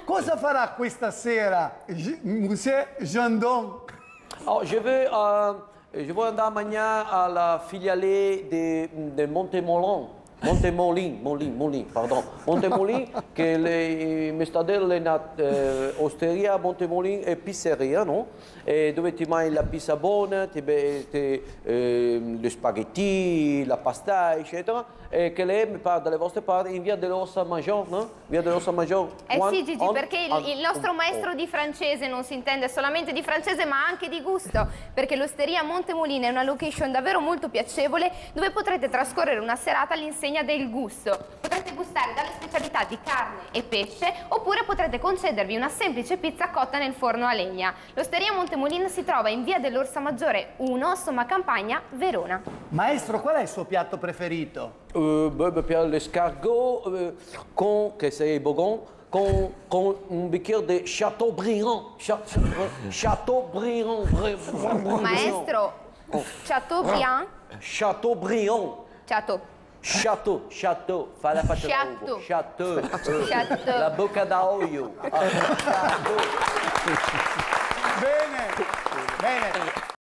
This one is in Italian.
Cosa farà questa sera, Monsieur Jandon? Oh, je veux andare a mangiare alla filiale di Montemolin. Montemolin, pardon. Montemolin, che mi sta dando una osteria Montemolin e pizzeria, no? E dove ti mangi la pizza buona, le spaghetti, la pasta, eccetera. E che lei mi parla dalle vostre parti in via dell'Ossa Maggiore, no? Via dell'Ossa Maggiore. Sì, Gigi, perché il nostro maestro di francese non si intende solamente di francese, ma anche di gusto, perché l'osteria Montemolin è una location davvero molto piacevole, dove potrete trascorrere una serata all'insegna del gusto. Potrete gustare dalle specialità di carne e pesce, oppure potrete concedervi una semplice pizza cotta nel forno a legna. L'osteria Montemolin si trova in via dell'Orsa Maggiore 1, Somma Campagna, Verona. Maestro, qual è il suo piatto preferito? L'escargot che sei Bogon, con un bicchiere di Chateaubriand. Chateaubriand. Maestro, Chateaubriand? Chateaubriand. Chateau, fa la faccia da uovo. Chateau. La bocca da olio. Bene, bene.